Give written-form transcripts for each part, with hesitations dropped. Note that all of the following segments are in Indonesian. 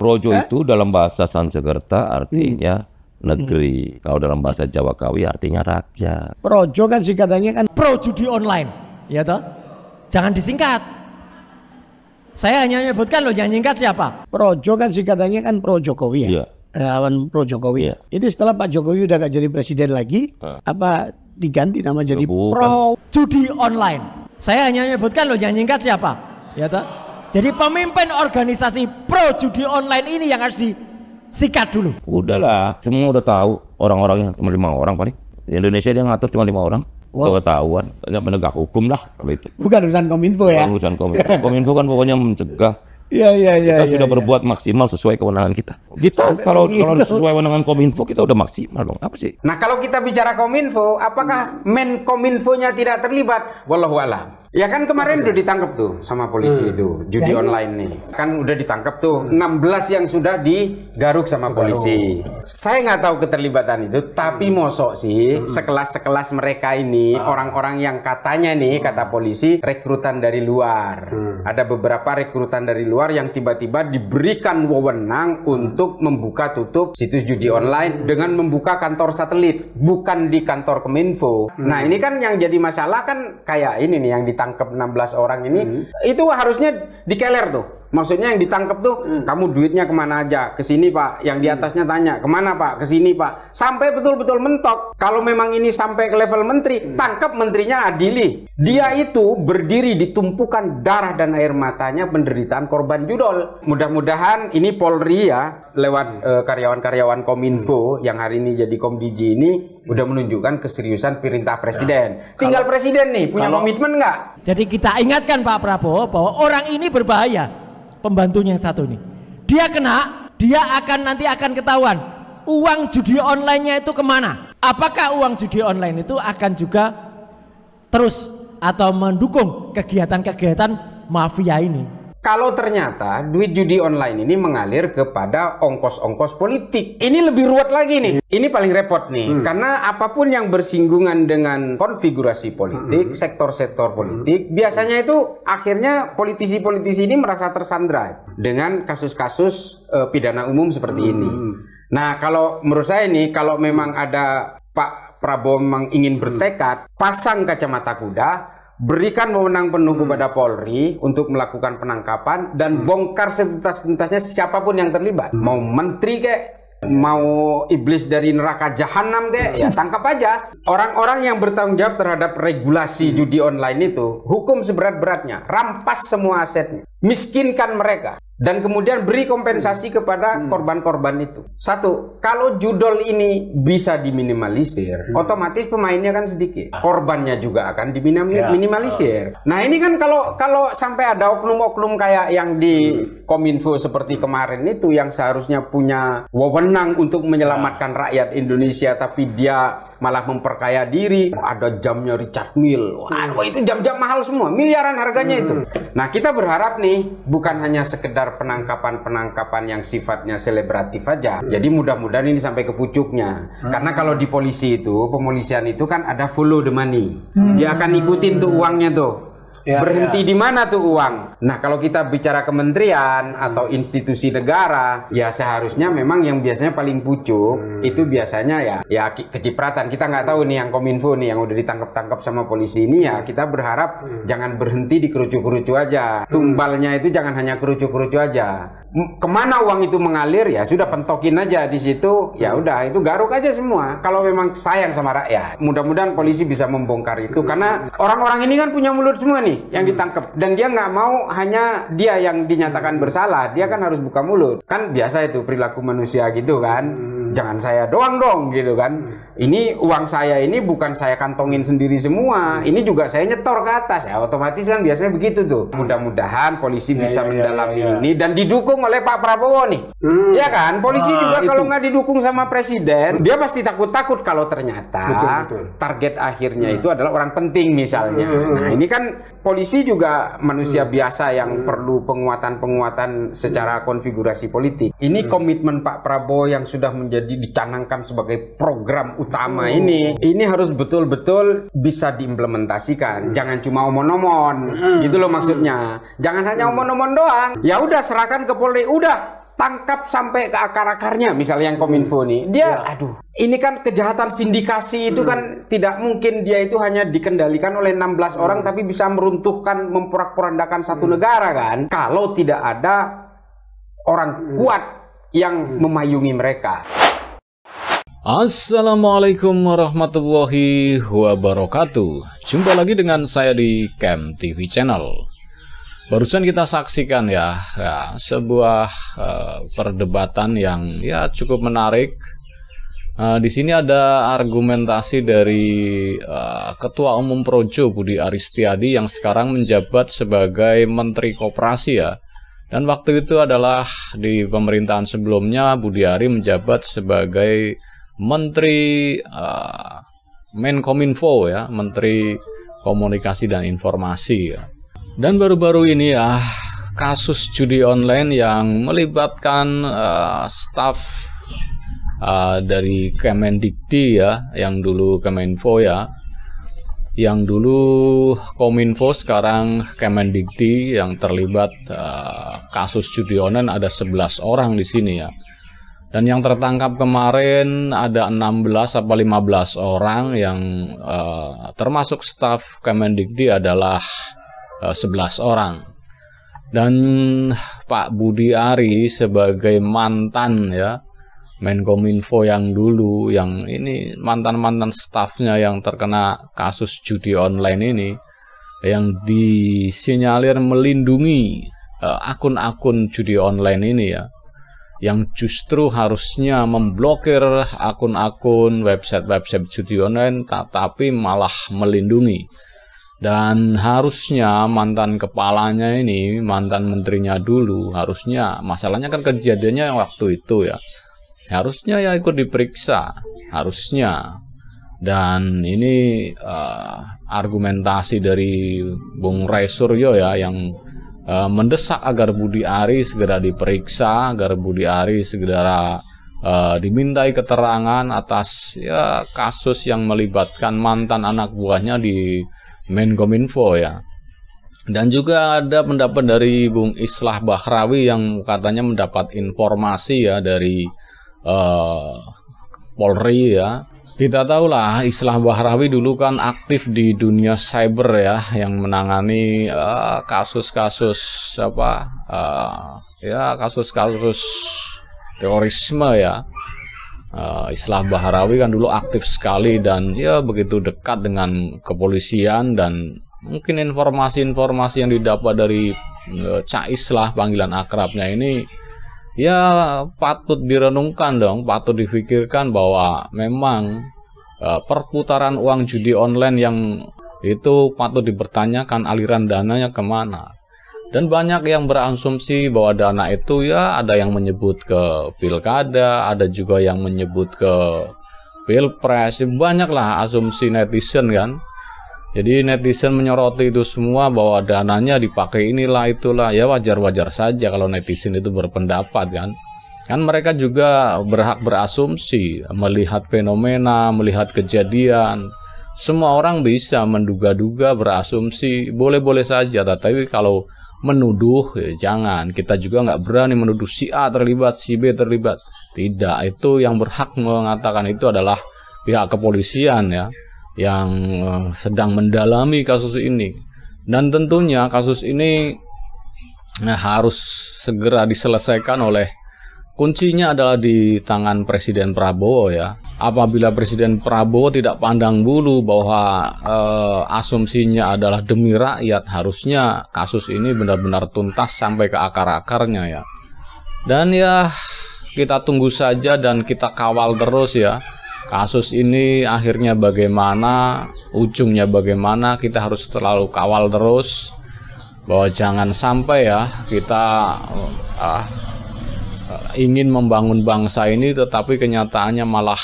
Projo itu dalam bahasa Sanskerta artinya negeri. Kalau dalam bahasa Jawa Kawi artinya rakyat. Projo kan singkatannya kan pro judi online, ya toh? Jangan disingkat. Saya hanya menyebutkan loh, yang nyingkat siapa? Projo kan singkatannya kan pro Jokowi ya. Iya. Relawan pro Jokowi. Iya. Ini setelah Pak Jokowi udah gak jadi presiden lagi, apa diganti nama jadi Bukan. pro Judi online. Saya hanya menyebutkan loh, yang nyingkat siapa? Ya toh? Jadi pemimpin organisasi pro judi online ini yang harus disikat dulu. Udahlah, semua udah tahu orang-orangnya cuma 5 orang paling. Di Indonesia dia ngatur cuma 5 orang. Udah ketahuan, banyak penegak hukum lah kalau itu. bukan urusan Kominfo ya. Bukan urusan Kominfo. Kominfo kan pokoknya mencegah. Iya. Kita sudah berbuat maksimal sesuai kewenangan kita. Kita kalau sesuai kewenangan Kominfo kita udah maksimal dong. Apa sih? Nah, kalau kita bicara Kominfo, apakah Menkominfo-nya tidak terlibat? Wallahu a'lam. Ya kan kemarin udah ditangkap tuh sama polisi itu, judi online nih. Kan udah ditangkap tuh 16 yang sudah digaruk sama polisi. Saya nggak tahu keterlibatan itu, tapi mosok sih sekelas-sekelas mereka ini orang-orang yang katanya nih kata polisi rekrutan dari luar. Ada beberapa rekrutan dari luar yang tiba-tiba diberikan wewenang untuk membuka tutup situs judi online dengan membuka kantor satelit, bukan di kantor Kominfo. Nah, ini kan yang jadi masalah kan kayak ini nih yang ditangkap 16 orang ini, itu harusnya dikeler tuh. Maksudnya yang ditangkap tuh, kamu duitnya kemana aja? Ke sini Pak. Yang di atasnya tanya, kemana Pak? Ke sini Pak. Sampai betul-betul mentok. Kalau memang ini sampai ke level menteri, tangkap menterinya, adili. Dia itu berdiri di tumpukan darah dan air matanya penderitaan korban judol. Mudah-mudahan ini Polri ya, lewat karyawan-karyawan Kominfo yang hari ini jadi Komdiji ini, udah menunjukkan keseriusan perintah Presiden. Tinggal Presiden nih, punya komitmen nggak? Jadi kita ingatkan Pak Prabowo bahwa orang ini berbahaya. Pembantunya yang satu ini, dia kena, dia nanti akan ketahuan uang judi online-nya itu kemana. Apakah uang judi online itu akan juga terus atau mendukung kegiatan-kegiatan mafia ini? Kalau ternyata duit judi online ini mengalir kepada ongkos-ongkos politik, ini lebih ruwet lagi nih. Ini paling repot nih, karena apapun yang bersinggungan dengan konfigurasi politik, sektor-sektor politik, biasanya itu akhirnya politisi-politisi ini merasa tersandra dengan kasus-kasus pidana umum seperti ini. Nah, kalau menurut saya nih, kalau memang ada Pak Prabowo memang ingin bertekad, pasang kacamata kuda, berikan wewenang penuh kepada Polri untuk melakukan penangkapan dan bongkar setuntas-tuntasnya siapapun yang terlibat. Mau menteri kek, mau iblis dari neraka jahanam kek, ya tangkap aja. Orang-orang yang bertanggung jawab terhadap regulasi judi online itu, hukum seberat-beratnya, rampas semua asetnya, miskinkan mereka. Dan kemudian beri kompensasi kepada korban-korban itu. Satu, kalau judol ini bisa diminimalisir, otomatis pemainnya kan sedikit. Korbannya juga akan diminimalisir. Nah, ini kan kalau sampai ada oknum-oknum kayak yang di Kominfo seperti kemarin itu, yang seharusnya punya wewenang untuk menyelamatkan rakyat Indonesia, tapi dia malah memperkaya diri. Ada jamnya Richard Mille. Wah, itu jam-jam mahal semua, miliaran harganya itu. Nah, kita berharap nih, bukan hanya sekedar penangkapan-penangkapan yang sifatnya selebratif aja. Jadi mudah-mudahan ini sampai ke pucuknya. Karena kalau di polisi itu, pemolisian itu kan ada follow the money. Dia akan ikutin tuh uangnya tuh. Berhenti di mana tuh uang? Nah, kalau kita bicara kementerian atau institusi negara, ya seharusnya memang yang biasanya paling pucuk itu biasanya ya kecipratan. Kita nggak tahu nih yang Kominfo nih yang udah ditangkap-tangkap sama polisi ini, ya kita berharap jangan berhenti di kerucu-kerucu aja. Tumbalnya itu jangan hanya kerucu-kerucu aja. Kemana uang itu mengalir, ya sudah pentokin aja di situ. Ya udah, itu garuk aja semua. Kalau memang sayang sama rakyat, mudah-mudahan polisi bisa membongkar itu. Karena orang-orang ini kan punya mulut semua nih yang ditangkap, dan dia nggak mau hanya dia yang dinyatakan bersalah, dia kan harus buka mulut. Kan biasa itu perilaku manusia gitu kan, jangan saya doang dong gitu kan. Ini uang saya ini bukan saya kantongin sendiri semua, ini juga saya nyetor ke atas, ya otomatis kan biasanya begitu tuh. Mudah-mudahan polisi bisa mendalami ini dan didukung oleh Pak Prabowo nih. Ya kan, polisi juga kalau nggak didukung sama presiden, dia pasti takut-takut kalau ternyata target akhirnya itu adalah orang penting misalnya. Nah, ini kan polisi juga manusia biasa yang perlu penguatan-penguatan secara konfigurasi politik. Ini komitmen Pak Prabowo yang sudah menjadi dicanangkan sebagai program utama ini harus betul-betul bisa diimplementasikan. Jangan cuma omon-omon, gitu loh maksudnya. Jangan hanya omon-omon doang. Ya udah serahkan ke Polri, udah tangkap sampai ke akar-akarnya, misalnya yang Kominfo nih, dia, aduh, ini kan kejahatan sindikasi itu kan tidak mungkin dia itu hanya dikendalikan oleh 16 orang, tapi bisa meruntuhkan, memporak-porandakan satu negara kan, kalau tidak ada orang kuat yang memayungi mereka. Assalamualaikum warahmatullahi wabarakatuh. Jumpa lagi dengan saya di Camp TV Channel. Barusan kita saksikan ya sebuah perdebatan yang cukup menarik. Di sini ada argumentasi dari Ketua Umum Projo Budi Aris Setiadi yang sekarang menjabat sebagai Menteri Koperasi ya. Dan waktu itu adalah di pemerintahan sebelumnya Budi Ari menjabat sebagai Menteri Menkominfo ya, Menteri Komunikasi dan Informasi ya. Dan baru-baru ini ya, kasus judi online yang melibatkan staf dari Kemendikti ya, yang dulu Kemenfo ya, yang dulu Kominfo, sekarang Kemendikti, yang terlibat kasus judi online ada 11 orang di sini ya. Dan yang tertangkap kemarin ada 16 atau 15 orang yang termasuk staf Kemendikti adalah 11 orang. Dan Pak Budi Ari sebagai mantan ya Menkominfo yang dulu, yang ini mantan-mantan stafnya yang terkena kasus judi online ini, yang disinyalir melindungi akun-akun judi online ini ya, yang justru harusnya memblokir akun-akun website judi online, tapi malah melindungi. Dan harusnya mantan kepalanya ini, mantan menterinya dulu, harusnya, masalahnya kan kejadiannya waktu itu ya, harusnya ya ikut diperiksa, harusnya. Dan ini argumentasi dari Bung Ray Suryo ya, yang mendesak agar Budi Ari segera diperiksa, agar Budi Ari segera dimintai keterangan atas ya kasus yang melibatkan mantan anak buahnya di Menkominfo ya. Dan juga ada pendapat dari Bung Islah Bahrawi yang katanya mendapat informasi ya dari Polri ya. Kita tahu lah, Islah Bahrawi dulu kan aktif di dunia cyber ya, yang menangani kasus-kasus kasus-kasus terorisme ya. Islah Bahrawi kan dulu aktif sekali dan ya begitu dekat dengan kepolisian, dan mungkin informasi-informasi yang didapat dari Cak Islah, panggilan akrabnya ini, ya patut direnungkan dong, patut difikirkan bahwa memang perputaran uang judi online yang itu patut dipertanyakan aliran dananya kemana. Dan banyak yang berasumsi bahwa dana itu ya ada yang menyebut ke pilkada, ada juga yang menyebut ke pilpres, banyaklah asumsi netizen kan. Jadi netizen menyoroti itu semua bahwa dananya dipakai inilah itulah, ya wajar-wajar saja kalau netizen itu berpendapat kan. Kan mereka juga berhak berasumsi, melihat fenomena, melihat kejadian. Semua orang bisa menduga-duga, berasumsi, boleh-boleh saja. Tapi kalau menuduh ya jangan, kita juga nggak berani menuduh si A terlibat, si B terlibat. Tidak, itu yang berhak mengatakan itu adalah pihak kepolisian ya, yang sedang mendalami kasus ini. Dan tentunya kasus ini harus segera diselesaikan oleh, kuncinya adalah di tangan Presiden Prabowo ya. Apabila Presiden Prabowo tidak pandang bulu bahwa asumsinya adalah demi rakyat, harusnya kasus ini benar-benar tuntas sampai ke akar-akarnya ya. Dan ya kita tunggu saja dan kita kawal terus ya. Kasus ini akhirnya bagaimana, ujungnya bagaimana, kita harus selalu kawal terus. Bahwa jangan sampai ya kita ingin membangun bangsa ini tetapi kenyataannya malah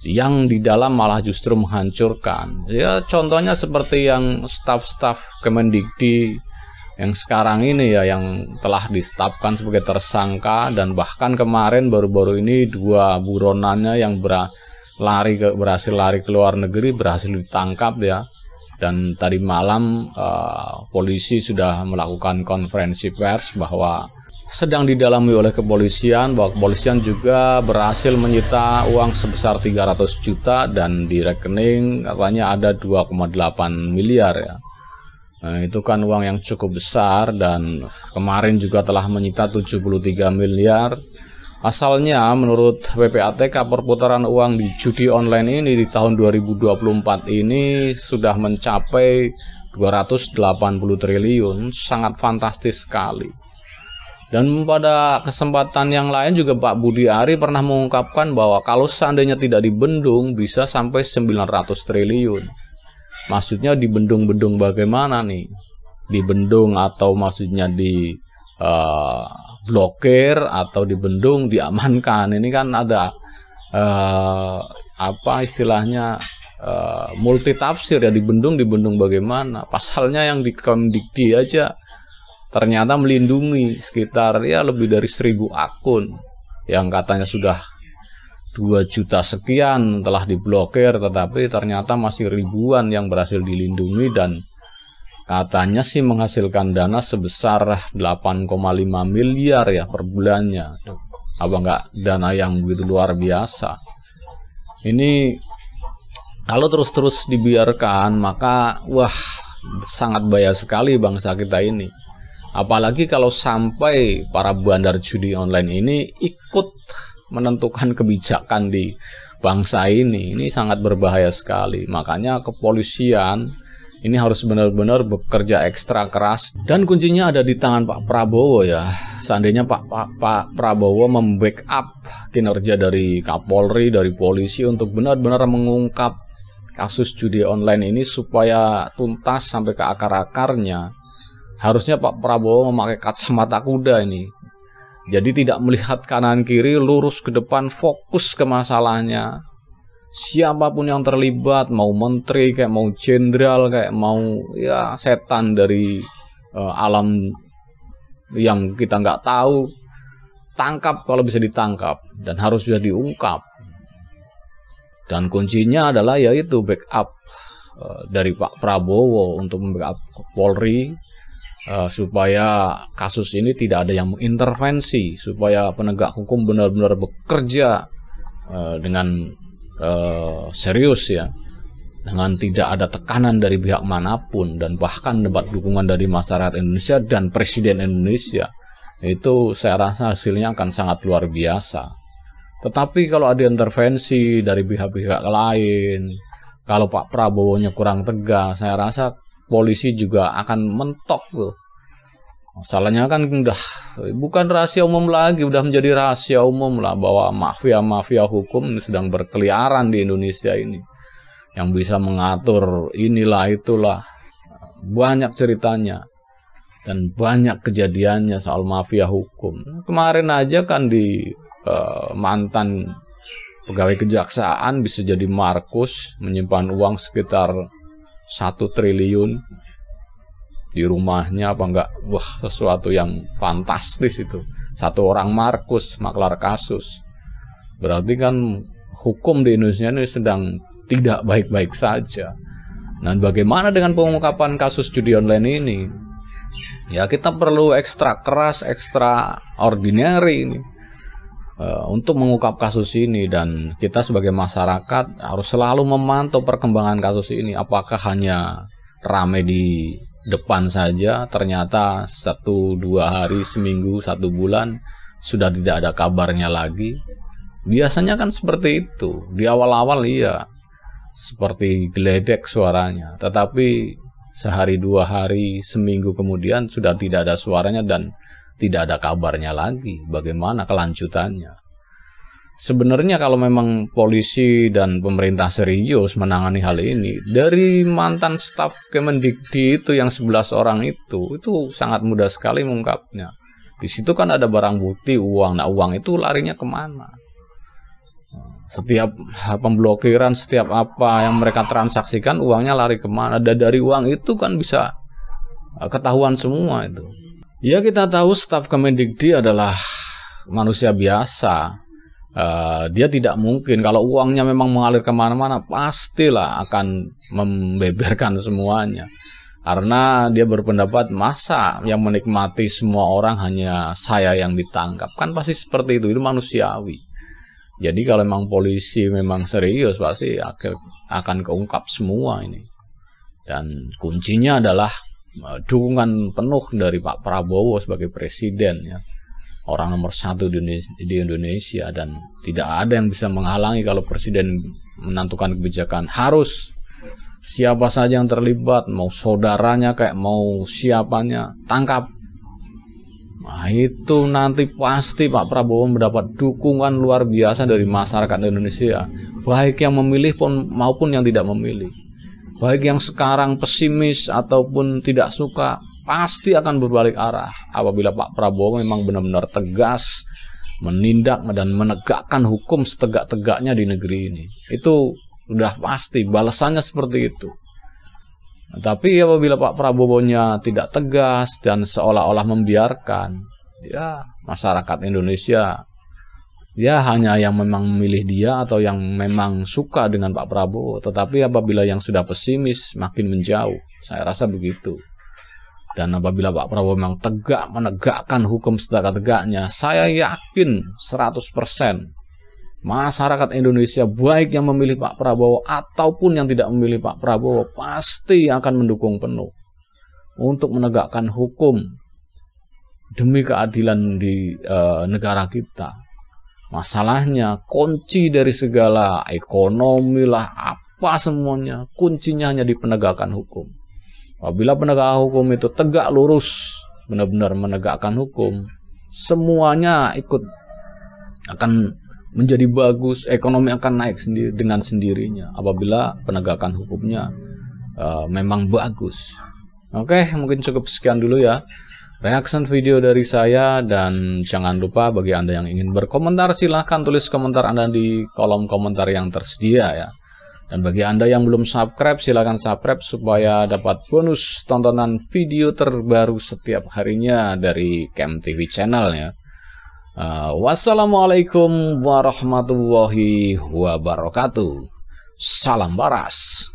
yang di dalam malah justru menghancurkan. Ya contohnya seperti yang staf-staf Kemendikti yang sekarang ini ya, yang telah ditetapkan sebagai tersangka, dan bahkan kemarin baru-baru ini 2 buronannya yang berhasil lari ke luar negeri berhasil ditangkap ya. Dan tadi malam polisi sudah melakukan konferensi pers bahwa sedang didalami oleh kepolisian, bahwa kepolisian juga berhasil menyita uang sebesar 300 juta dan di rekening katanya ada 2,8 miliar ya. Nah, itu kan uang yang cukup besar, dan kemarin juga telah menyita 73 miliar. Asalnya menurut PPATK perputaran uang di judi online ini di tahun 2024 ini sudah mencapai 280 triliun, sangat fantastis sekali. Dan pada kesempatan yang lain juga Pak Budi Ari pernah mengungkapkan bahwa kalau seandainya tidak dibendung bisa sampai 900 triliun. Maksudnya dibendung-bendung bagaimana nih? Dibendung atau maksudnya di blokir atau dibendung, diamankan. Ini kan ada apa istilahnya multi tafsir ya, dibendung bagaimana? Pasalnya yang di Kemdikti aja ternyata melindungi sekitar ya lebih dari 1000 akun yang katanya sudah 2 juta sekian telah diblokir, tetapi ternyata masih ribuan yang berhasil dilindungi dan katanya sih menghasilkan dana sebesar 8,5 miliar ya per bulannya. Apa enggak dana yang begitu luar biasa? Ini kalau terus-terus dibiarkan maka wah sangat bahaya sekali bangsa kita ini. Apalagi kalau sampai para bandar judi online ini ikut menentukan kebijakan di bangsa ini sangat berbahaya sekali. Makanya kepolisian ini harus benar-benar bekerja ekstra keras, dan kuncinya ada di tangan Pak Prabowo ya. Seandainya Pak Prabowo membackup kinerja dari Kapolri, dari polisi untuk benar-benar mengungkap kasus judi online ini supaya tuntas sampai ke akar-akarnya. Harusnya Pak Prabowo memakai kacamata kuda ini. Jadi tidak melihat kanan kiri, lurus ke depan, fokus ke masalahnya. Siapapun yang terlibat, mau menteri, kayak mau jenderal, kayak mau ya setan dari alam yang kita nggak tahu, tangkap kalau bisa ditangkap dan harus sudah diungkap. Dan kuncinya adalah yaitu backup dari Pak Prabowo untuk membackup Polri. Supaya kasus ini tidak ada yang mengintervensi, supaya penegak hukum benar-benar bekerja dengan serius ya, dengan tidak ada tekanan dari pihak manapun, dan bahkan dapat dukungan dari masyarakat Indonesia dan Presiden Indonesia. Itu saya rasa hasilnya akan sangat luar biasa. Tetapi kalau ada intervensi dari pihak-pihak lain, kalau Pak Prabowo-nya kurang tegas, saya rasa polisi juga akan mentok tuh. Masalahnya kan udah bukan rahasia umum lagi, udah menjadi rahasia umum lah bahwa mafia-mafia hukum sedang berkeliaran di Indonesia ini. Yang bisa mengatur inilah itulah. Banyak ceritanya dan banyak kejadiannya soal mafia hukum. Kemarin aja kan di mantan pegawai kejaksaan bisa jadi Markus menyimpan uang sekitar 1 triliun di rumahnya, apa enggak? Wah, sesuatu yang fantastis itu. Satu orang Markus, maklar kasus. Berarti kan hukum di Indonesia ini sedang tidak baik-baik saja. Nah, bagaimana dengan pengungkapan kasus judi online ini? Ya, kita perlu ekstra keras, ekstra ordinary ini untuk mengungkap kasus ini, dan kita sebagai masyarakat harus selalu memantau perkembangan kasus ini. Apakah hanya rame di depan saja, ternyata 1-2 hari, seminggu, 1 bulan sudah tidak ada kabarnya lagi. Biasanya kan seperti itu. Di awal-awal iya seperti geledek suaranya, tetapi sehari, 2 hari, seminggu kemudian sudah tidak ada suaranya dan tidak ada kabarnya lagi. Bagaimana kelanjutannya? Sebenarnya kalau memang polisi dan pemerintah serius menangani hal ini, dari mantan staf Kemendikti itu yang 11 orang itu sangat mudah sekali mengungkapnya. Di situ kan ada barang bukti uang. Nah, uang itu larinya kemana? Setiap pemblokiran, setiap apa yang mereka transaksikan, uangnya lari kemana? Dan dari uang itu kan bisa ketahuan semua itu. Ya, kita tahu staf Kemendikti adalah manusia biasa. Dia tidak mungkin, kalau uangnya memang mengalir kemana-mana, pastilah akan membeberkan semuanya. Karena dia berpendapat masa yang menikmati semua orang hanya saya yang ditangkap. Kan pasti seperti itu manusiawi. Jadi kalau memang polisi memang serius pasti akan keungkap semua ini. Dan kuncinya adalah dukungan penuh dari Pak Prabowo sebagai presiden ya. Orang nomor 1 di Indonesia, dan tidak ada yang bisa menghalangi kalau presiden menentukan kebijakan. Harus siapa saja yang terlibat, mau saudaranya kayak mau siapanya, tangkap. Nah, itu nanti pasti Pak Prabowo mendapat dukungan luar biasa dari masyarakat Indonesia, baik yang memilih maupun yang tidak memilih. Baik yang sekarang pesimis ataupun tidak suka, pasti akan berbalik arah apabila Pak Prabowo memang benar-benar tegas menindak dan menegakkan hukum setegak-tegaknya di negeri ini. Itu udah pasti balasannya seperti itu. Tapi apabila Pak Prabowo-nya tidak tegas dan seolah-olah membiarkan, ya masyarakat Indonesia ya hanya yang memang memilih dia atau yang memang suka dengan Pak Prabowo. Tetapi apabila yang sudah pesimis makin menjauh, saya rasa begitu. Dan apabila Pak Prabowo memang tegak menegakkan hukum setegak-tegaknya, saya yakin 100% masyarakat Indonesia baik yang memilih Pak Prabowo ataupun yang tidak memilih Pak Prabowo pasti akan mendukung penuh untuk menegakkan hukum demi keadilan di negara kita. Masalahnya kunci dari segala ekonomi lah apa semuanya, kuncinya hanya di penegakan hukum. Apabila penegakan hukum itu tegak lurus, benar-benar menegakkan hukum, semuanya ikut akan menjadi bagus, ekonomi akan naik dengan sendirinya apabila penegakan hukumnya memang bagus. Oke, mungkin cukup sekian dulu ya reaction video dari saya, dan jangan lupa bagi Anda yang ingin berkomentar silahkan tulis komentar Anda di kolom komentar yang tersedia ya. Dan bagi Anda yang belum subscribe, silahkan subscribe supaya dapat bonus tontonan video terbaru setiap harinya dari Kem TV channel ya. Wassalamualaikum warahmatullahi wabarakatuh. Salam Baras.